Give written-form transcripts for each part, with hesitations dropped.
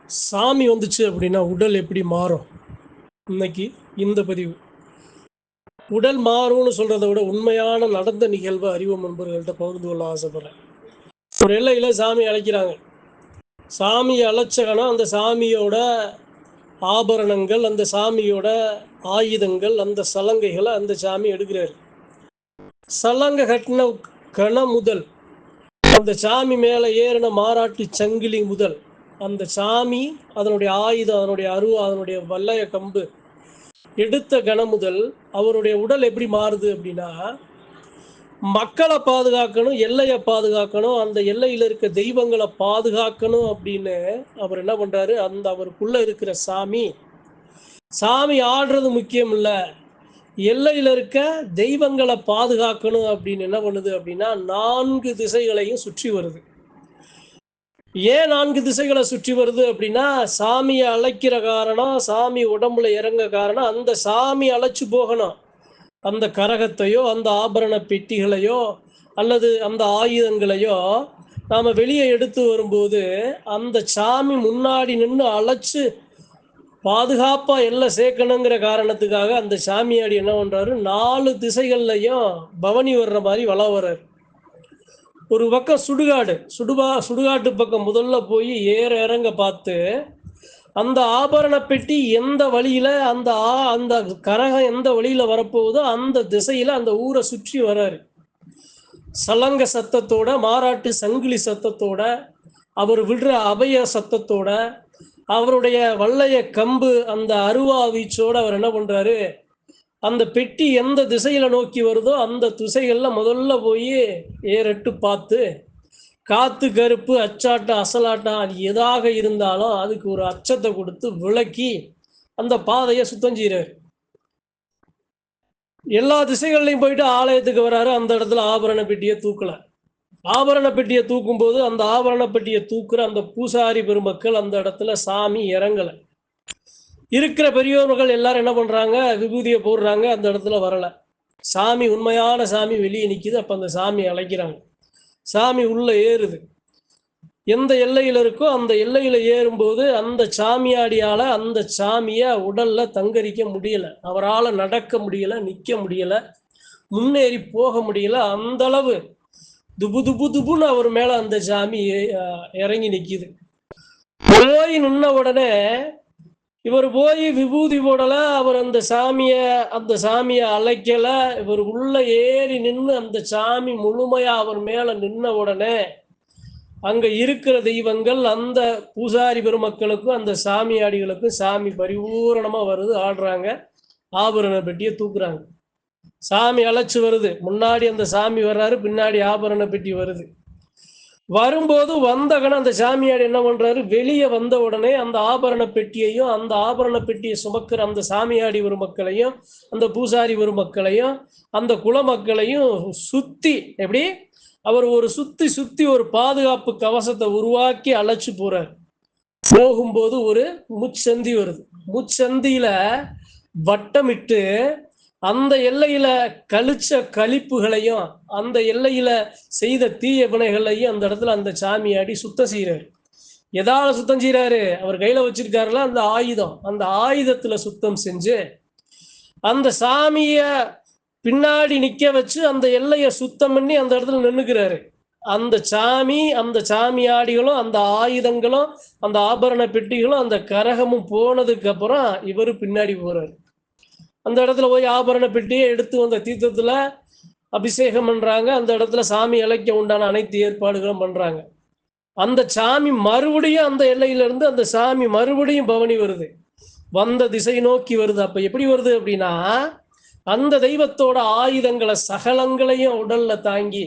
சாமி வந்துச்சு அப்படின்னா உடல் எப்படி மாறும்? இன்னைக்கு இந்த பதிவு. உடல் மாறும்னு சொல்றத விட உண்மையான நடந்த நிகழ்வை அறிவோம் நண்பர்கள்ட்ட பகிர்ந்து கொள்ள ஆசைப்படுறேன். ஒரு எல்லையில சாமி அழைக்கிறாங்க. சாமி அழைச்சகனா அந்த சாமியோட ஆபரணங்கள், அந்த சாமியோட ஆயுதங்கள், அந்த சலங்கைகளை அந்த சாமி எடுக்கிறாரு. சலங்கை கட்டின கணம் முதல் அந்த சாமி மேலே ஏறின மாராட்டு சங்கிலி முதல் அந்த சாமி அதனுடைய ஆயுதம், அதனுடைய அருவா, அதனுடைய வல்லைய கம்பு எடுத்த கணம் முதல் அவருடைய உடல் எப்படி மாறுது அப்படின்னா, மக்களை பாதுகாக்கணும், எல்லையை பாதுகாக்கணும், அந்த எல்லையில் இருக்க தெய்வங்களை பாதுகாக்கணும் அப்படின்னு அவர் என்ன பண்றாரு, அந்த அவருக்குள்ள இருக்கிற சாமி சாமி ஆடுறது முக்கியம் இல்லை, எல்லையில் இருக்க தெய்வங்களை பாதுகாக்கணும் அப்படின்னு என்ன பண்ணுது அப்படின்னா 4 திசைகளையும் சுற்றி வருது. ஏன் 4 திசைகளை சுற்றி வருது அப்படின்னா, சாமியை அழைக்கிற காரணம், சாமி உடம்புல இறங்க காரணம், அந்த சாமி அழைச்சு போகணும். அந்த கரகத்தையோ, அந்த ஆபரண பெட்டிகளையோ, அல்லது அந்த ஆயுதங்களையோ நாம் வெளியே எடுத்து வரும்போது, அந்த சாமி முன்னாடி நின்று அழைச்சு பாதுகாப்பாக எல்லாம் சேர்க்கணுங்கிற காரணத்துக்காக அந்த சாமியாடி என்ன பண்ணுறாரு, 4 திசைகள்லையும் பவனி வர்ற மாதிரி வலம் வர்றாரு. ஒரு பக்கம் சுடுகாட்டு பக்கம் முதல்ல போய் இறங்க பார்த்து அந்த ஆபரண பெட்டி எந்த வழியில அந்த கரகம் எந்த வழியில வரப்போகுதோ அந்த திசையில அந்த ஊரை சுற்றி வர்றாரு. சலங்க சத்தத்தோட, மாராட்டு சங்கிலி சத்தத்தோட, அவர் விடுற அபய சத்தத்தோட, அவருடைய வல்லைய கம்பு அந்த அருவா வீச்சோட அவர் என்ன பண்றாரு, அந்த பெட்டி எந்த திசையில நோக்கி வருதோ அந்த திசைகள்ல முதல்ல போய் ஏறட்டு பார்த்து, காத்து கருப்பு அச்சாட்டம் அசலாட்டம் அது எதாக இருந்தாலும் அதுக்கு ஒரு அச்சத்தை கொடுத்து விளக்கி அந்த பாதையை சுத்தம் செய்கிறார். எல்லா திசைகள்லையும் போயிட்டு ஆலயத்துக்கு வராரு. அந்த இடத்துல ஆபரண பெட்டியை தூக்கல. ஆபரண பெட்டியை தூக்கும் போது அந்த ஆபரண பெட்டியை தூக்குற அந்த பூசாரி பெருமக்கள் அந்த இடத்துல சாமி இறங்கலை. இருக்கிற பெரியவர்கள் எல்லாரும் என்ன பண்றாங்க, விபூதியை போடுறாங்க, அந்த இடத்துல வரல. சாமி உண்மையான சாமி வெளியே நிக்குது. அப்ப அந்த சாமி அழைக்கிறாங்க. சாமி உள்ள ஏறுது. எந்த எல்லையில இருக்கோ அந்த எல்லையில ஏறும்போது அந்த சாமியாடியால அந்த சாமிய உடல்ல தங்கரிக்க முடியல, அவரால் நடக்க முடியல, நிக்க முடியல, முன்னேறி போக முடியல. அந்த அளவு துபு துபு துபுன்னு அவர் மேல அந்த சாமி இறங்கி நிக்குது. போய் நின்ன உடனே இவர் போய் விபூதி போடல, அவர் அந்த சாமியை அழைக்கல. இவர் உள்ள ஏறி நின்று அந்த சாமி முழுமையா அவர் மேல நின்ன உடனே அங்க இருக்கிற தெய்வங்கள் அந்த பூசாரி பெருமக்களுக்கும் அந்த சாமியாடிகளுக்கும் சாமி பரிபூரணமா வருது, ஆடுறாங்க, ஆபரண பெட்டியை தூக்குறாங்க. சாமி அழைச்சு வருது. முன்னாடி அந்த சாமி வர்றாரு, பின்னாடி ஆபரண பெட்டி வருது. வரும்போது வந்தகன அந்த சாமியாடி என்ன பண்றாரு, வெளியே வந்த உடனே அந்த ஆபரண பெட்டியையும் அந்த ஆபரண பெட்டியை சுமக்கிற அந்த சாமியாடி ஒரு மக்களையும் அந்த பூசாரி ஒரு மக்களையும் அந்த குல மக்களையும் சுத்தி எப்படி அவர் ஒரு சுத்தி ஒரு பாதுகாப்பு கவசத்தை உருவாக்கி அழைச்சு போறார். போகும்போது ஒரு முச்சந்தி வருது. முச்சந்தியில வட்டமிட்டு அந்த எல்லையில கழிச்ச கழிப்புகளையும் அந்த எல்லையில செய்த தீய வினைகளையும் அந்த இடத்துல அந்த சாமியாடி சுத்தம் செய்யறாரு. எதால சுத்தம் செய்யறாரு, அவர் கையில வச்சிருக்காருல அந்த ஆயுதம், அந்த ஆயுதத்துல சுத்தம் செஞ்சு அந்த சாமிய பின்னாடி நிக்க வச்சு அந்த எல்லையை சுத்தம் பண்ணி அந்த இடத்துல நின்னுக்கிறாரு. அந்த சாமியாடிகளும் அந்த ஆயுதங்களும் அந்த ஆபரண பெட்டிகளும் அந்த கரகமும் போனதுக்கு அப்புறம் இவரு பின்னாடி போறாரு. அந்த இடத்துல போய் ஆபரண பெட்டியை எடுத்து வந்த தீர்த்தத்துல அபிஷேகம் பண்றாங்க. அந்த இடத்துல சாமி அழைக்க உண்டான அனைத்து ஏற்பாடுகளும் பண்றாங்க. அந்த சாமி மறுபடியும் அந்த எல்லையில இருந்து அந்த சாமி மறுபடியும் பவனி வருது, வந்த திசை நோக்கி வருது. அப்ப எப்படி வருது அப்படின்னா, அந்த தெய்வத்தோட ஆயுதங்களை சகலங்களையும் உடல்ல தாங்கி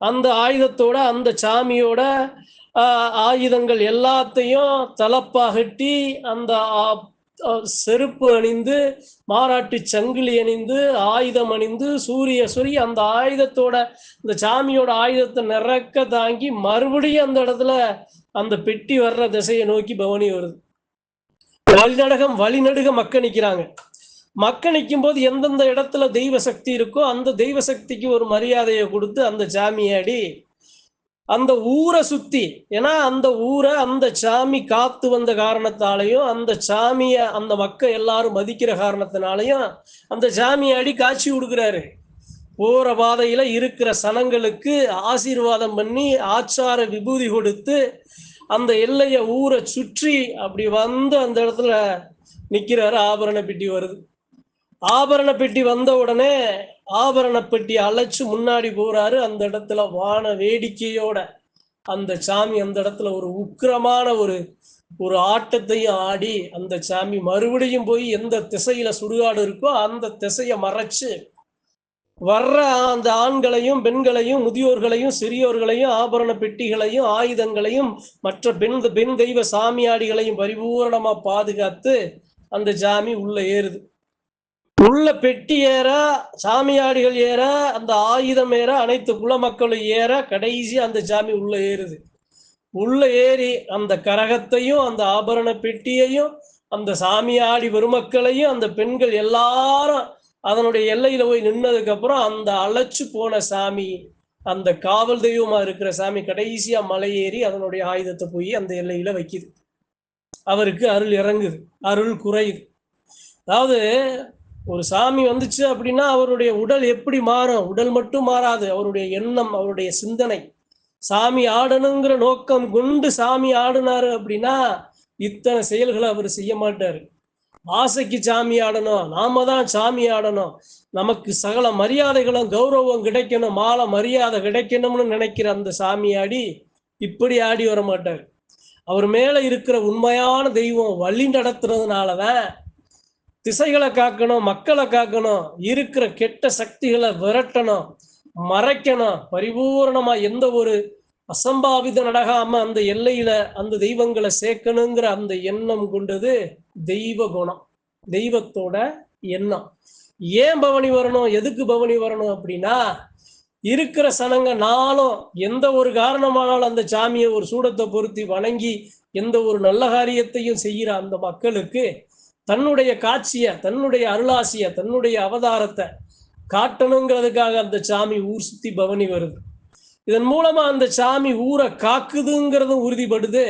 அந்த ஆயுதத்தோட அந்த சாமியோட ஆயுதங்கள் எல்லாத்தையும் தலப்பாகட்டி அந்த செருப்பு அணிந்து மாராட்டு சங்கிலி அணிந்து ஆயுதம் அணிந்து சூரிய அந்த ஆயுதத்தோட இந்த சாமியோட ஆயுதத்தை நிறக்க தாங்கி மறுபடியும் அந்த இடத்துல அந்த பெட்டி வர்ற திசையை நோக்கி பவனி வருது. வழிநடுக மக்கள் நிற்கிறாங்க. மக்கள் நிற்கும் போது எந்தெந்த இடத்துல தெய்வ சக்தி இருக்கோ அந்த தெய்வ சக்திக்கு ஒரு மரியாதையை கொடுத்து அந்த சாமியாடி அந்த ஊரை சுத்தி, ஏன்னா அந்த ஊரை அந்த சாமி காத்து வந்த காரணத்தாலையும், அந்த சாமிய அந்த மக்கள் எல்லாரும் மதிக்கிற காரணத்தினாலையும் அந்த சாமியை அடி காட்சி கொடுக்குறாரு. போற பாதையில இருக்கிற சனங்களுக்கு ஆசீர்வாதம் பண்ணி ஆச்சார விபூதி கொடுத்து அந்த எல்லைய ஊரை சுற்றி அப்படி வந்து அந்த இடத்துல நிக்கிறாரு. ஆபரண பெட்டி வருது. ஆபரண பெட்டி வந்த உடனே ஆபரண பெட்டி அழைச்சு முன்னாடி போறாரு. அந்த இடத்துல வான வேடிக்கையோட அந்த சாமி அந்த இடத்துல ஒரு உக்கிரமான ஒரு ஆட்டத்தையும் ஆடி அந்த சாமி மறுபடியும் போய் எந்த திசையில சுடுகாடு இருக்கோ அந்த திசையை மறைச்சு வர்ற அந்த ஆண்களையும் பெண்களையும் முதியோர்களையும் சிறியோர்களையும் ஆபரண பெட்டிகளையும் ஆயுதங்களையும் மற்ற பெண் தெய்வ சாமியாடிகளையும் பரிபூரணமா பாதுகாத்து அந்த சாமி உள்ள ஏறுது. உள்ள பெட்டி ஏற, சாமியாடிகள் ஏற, அந்த ஆயுதம் ஏற, அனைத்து குல மக்களும் ஏற, கடைசி அந்த சாமி உள்ள ஏறுது. உள்ள ஏறி அந்த கரகத்தையும் அந்த ஆபரண பெட்டியையும் அந்த சாமியாடி பெருமக்களையும் அந்த பெண்கள் எல்லாரும் அதனுடைய எல்லையில போய் நின்னதுக்கு அப்புறம் அந்த அழைச்சு போன சாமி, அந்த காவல் தெய்வமா இருக்கிற சாமி கடைசியா மலை ஏறி அதனுடைய ஆயுதத்தை போய் அந்த எல்லையில வைக்குது. அவருக்கு அருள் இறங்குது, அருள் குறையுது. அதாவது ஒரு சாமி வந்துச்சு அப்படின்னா அவருடைய உடல் எப்படி மாறும்? உடல் மட்டும் மாறாது, அவருடைய எண்ணம், அவருடைய சிந்தனை. சாமி ஆடணுங்கிற நோக்கம் கொண்டு சாமி ஆடினாரு அப்படின்னா இத்தனை செயல்களை அவர் செய்ய மாட்டாரு. ஆசைக்கு சாமி ஆடணும், நாம தான் சாமி ஆடணும், நமக்கு சகல மரியாதைகளும் கௌரவம் கிடைக்கணும், மாலை மரியாதை கிடைக்கணும்னு நினைக்கிற அந்த சாமியாடி இப்படி ஆடி வர மாட்டார். அவர் மேல இருக்கிற உண்மையான தெய்வம் வழி நடத்துறதுனாலதான் திசைகளை காக்கணும், மக்களை காக்கணும், இருக்கிற கெட்ட சக்திகளை விரட்டணும், மறைக்கணும், பரிபூர்ணமா எந்த ஒரு அசம்பாவிதம் நடக்காம அந்த எல்லையில அந்த தெய்வங்களை சேர்க்கணுங்கிற அந்த எண்ணம் கொண்டது தெய்வ குணம், தெய்வத்தோட எண்ணம். ஏன் பவனி வரணும், எதுக்கு பவனி வரணும் அப்படின்னா இருக்கிற சனங்க நாளும் எந்த ஒரு காரணமானாலும் அந்த சாமியை ஒரு சூடத்தை பொருத்தி வணங்கி எந்த ஒரு நல்ல காரியத்தையும் செய்கிற அந்த மக்களுக்கு தன்னுடைய காட்சிய, தன்னுடைய அருளாசிய, தன்னுடைய அவதாரத்தை காட்டணுங்கிறதுக்காக அந்த சாமி ஊர் சுத்தி பவனி வருது. இதன் மூலமா அந்த சாமி ஊரை காக்குதுங்கிறதும் உறுதிப்படுது,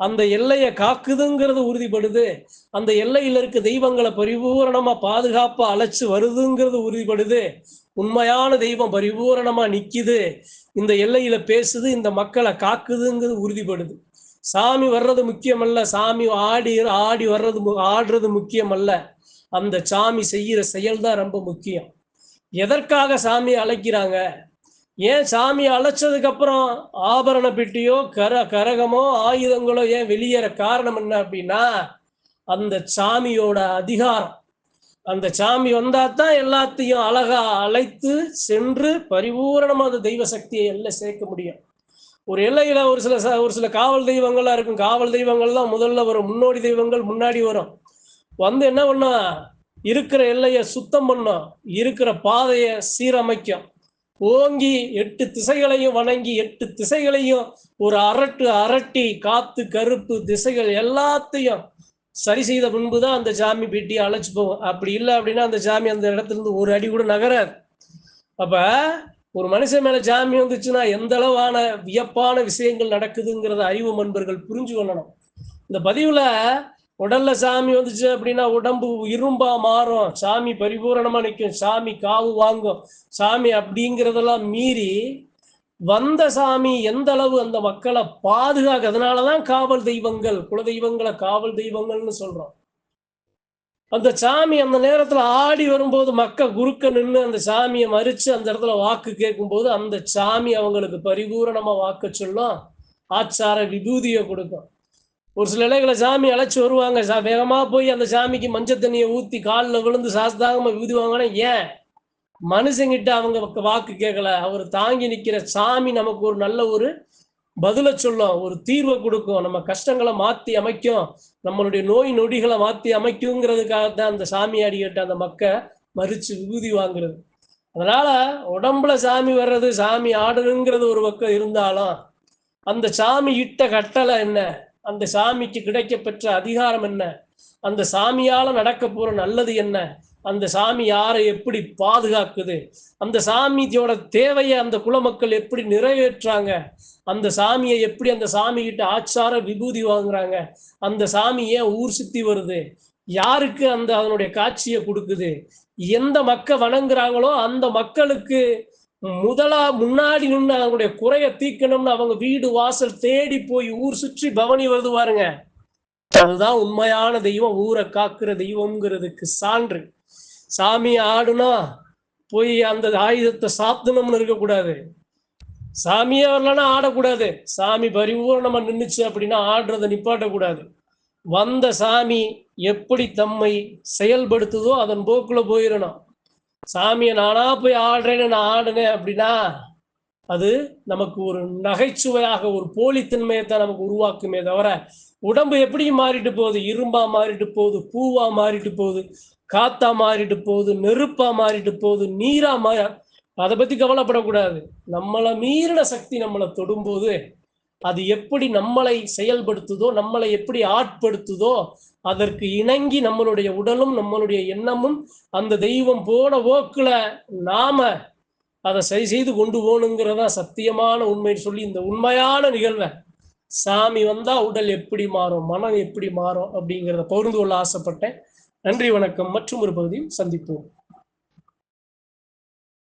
அந்த எல்லையை காக்குதுங்கிறது உறுதிப்படுது, அந்த எல்லையில இருக்க தெய்வங்களை பரிபூரணமா பாதுகாப்பா அழைச்சு வருதுங்கிறது உறுதிப்படுது. உண்மையான தெய்வம் பரிபூரணமா நிக்குது, இந்த எல்லையில பேசுது, இந்த மக்களை காக்குதுங்கிறது உறுதிப்படுது. சாமி வர்றது முக்கியம் அல்ல, சாமி ஆடி வர்றது ஆடுறது முக்கியம் அல்ல, அந்த சாமி செய்யற செயல்தான் ரொம்ப முக்கியம். எதற்காக சாமி அழைக்கிறாங்க? ஏன் சாமி அழைச்சதுக்கு அப்புறம் ஆபரண பெட்டியோ கரகமோ ஆயுதங்களோ ஏன் வெளியேற காரணம் என்ன அப்படின்னா அந்த சாமியோட அதிகாரம். அந்த சாமி வந்தாதான் எல்லாத்தையும் அழகா அழைத்து சென்று பரிபூரணமா அந்த தெய்வ சக்தியை எல்லாம் சேர்க்க முடியும். ஒரு எல்லையில ஒரு சில காவல் தெய்வங்கள்லாம் இருக்கும். காவல் தெய்வங்கள்லாம் முதல்ல வரும், முன்னோடி தெய்வங்கள் முன்னாடி வரும். வந்து என்ன பண்ணா இருக்கிற எல்லையை சுத்தம் பண்ணும், இருக்கிற பாதையை சீரமைக்கும், ஓங்கி 8 திசைகளையும் வணங்கி 8 திசைகளையும் ஒரு அரட்டி காத்து கருப்பு திசைகள் எல்லாத்தையும் சரி செய்த முன்புதான் அந்த சாமி பெட்டி அழைச்சு போகும். அப்படி இல்லை அப்படின்னா அந்த சாமி அந்த இடத்துல இருந்து ஒரு அடி கூட நகராது. அப்ப ஒரு மனுஷன் மேல சாமி வந்துச்சுன்னா எந்த அளவான வியப்பான விஷயங்கள் நடக்குதுங்கிறத அறிவு நண்பர்கள் புரிஞ்சு கொள்ளணும். இந்த பதிவுல உடல்ல சாமி வந்துச்சு அப்படின்னா உடம்பு இரும்பா மாறும், சாமி பரிபூரணமா நிற்கும், சாமி காவு வாங்கும், சாமி அப்படிங்கிறதெல்லாம் மீறி வந்த சாமி எந்த அளவு அந்த மக்களை பாதுகாக்க. அதனாலதான் காவல் தெய்வங்கள், குல தெய்வங்களை காவல் தெய்வங்கள்னு சொல்றோம். அந்த சாமி அந்த நேரத்துல ஆடி வரும்போது மக்கள் குறுக்க நின்று அந்த சாமியை மறிச்சு அந்த இடத்துல வாக்கு கேட்கும் போது அந்த சாமி அவங்களுக்கு பரிபூரணமா வாக்கு சொல்லும், ஆச்சார விபூதியை கொடுக்கும். ஒரு சில இலைகளை சாமி அழைச்சி வருவாங்க, வேகமா போய் அந்த சாமிக்கு மஞ்சள் தண்ணியை ஊத்தி காலில் விழுந்து சாஸ்தாகமா விபூதிவாங்கன்னா ஏன்? மனுஷங்கிட்ட அவங்க வாக்கு கேட்கல, அவர் தாங்கி நிக்கிற சாமி நமக்கு ஒரு நல்ல ஒரு பதில சொல்லும், ஒரு தீர்வை கொடுக்கும், நம்ம கஷ்டங்களை மாத்தி அமைக்கும், நம்மளுடைய நோய் நொடிகளை மாத்தி அமைக்குங்கிறதுக்காகத்தான் அந்த சாமியாடி கிட்ட அந்த மக்க மறிச்சு விபூதி வாங்குறது. அதனால உடம்புல சாமி வர்றது, சாமி ஆடணுங்கிறது ஒரு பக்கம் இருந்தாலும் அந்த சாமி இட்ட கட்டளை என்ன, அந்த சாமிக்கு கிடைக்க பெற்ற அதிகாரம் என்ன, அந்த சாமியால நடக்க போற நல்லது என்ன, அந்த சாமி யாரை எப்படி பாதுகாக்குது, அந்த சாமியோட தேவையை அந்த குலமக்கள் எப்படி நிறைவேற்றாங்க, அந்த சாமியை எப்படி அந்த சாமி கிட்ட ஆச்சார விபூதி வாங்குறாங்க, அந்த சாமி ஏன் ஊர் சுத்தி வருது, யாருக்கு அந்த அதனுடைய காட்சியை கொடுக்குது, எந்த மக்கள் வணங்குறாங்களோ அந்த மக்களுக்கு முன்னாடி நின்று அவங்களுடைய குறைய தீக்கணும்னு அவங்க வீடு வாசல் தேடி போய் ஊர் சுற்றி பவனி வருது பாருங்க. அதுதான் உண்மையான தெய்வம், ஊரை காக்குற தெய்வம்ங்கிறதுக்கு சான்று. சாமி ஆடுனா போய் அந்த ஆயுதத்தை சாத்தணும்னு இருக்கக்கூடாது. சாமியே வரலன்னா ஆடக்கூடாது. சாமி பரிபூர்ணமா நின்றுச்சு அப்படின்னா ஆடுறதை நிப்பாட்டக்கூடாது. வந்த சாமி எப்படி தம்மை செயல்படுத்துதோ அதன் போக்குல போயிடணும். சாமியை நானா போய் ஆடுறேன்னு நான் ஆடுனேன் அப்படின்னா அது நமக்கு ஒரு நகைச்சுவையாக ஒரு போலித்தன்மையை தான் நமக்கு உருவாக்குமே தவிர, உடம்பு எப்படி மாறிட்டு போகுது, இரும்பா மாறிட்டு போகுது, பூவா மாறிட்டு போகுது, காத்தா மாறிட்டு போகுது, நெருப்பா மாறிட்டு போகுது, நீரா மாறி, அதை பத்தி கவலைப்படக்கூடாது. நம்மளை மீறின சக்தி நம்மளை தொடும்போது அது எப்படி நம்மளை செயல்படுத்துதோ, நம்மளை எப்படி ஆட்படுத்துதோ அதற்கு இணங்கி நம்மளுடைய உடலும் நம்மளுடைய எண்ணமும் அந்த தெய்வம் போன போக்குல நாம அதை சரி செய்து கொண்டு போகணுங்கிறதா சத்தியமான உண்மைன்னு சொல்லி இந்த உண்மையான நிகழ்வை சாமி வந்தா உடல் எப்படி மாறும், மனம் எப்படி மாறும் அப்படிங்கிறத பகிர்ந்து கொள்ள ஆசைப்பட்டேன். நன்றி, வணக்கம். மற்றும் ஒரு பகுதியில் சந்திப்போம்.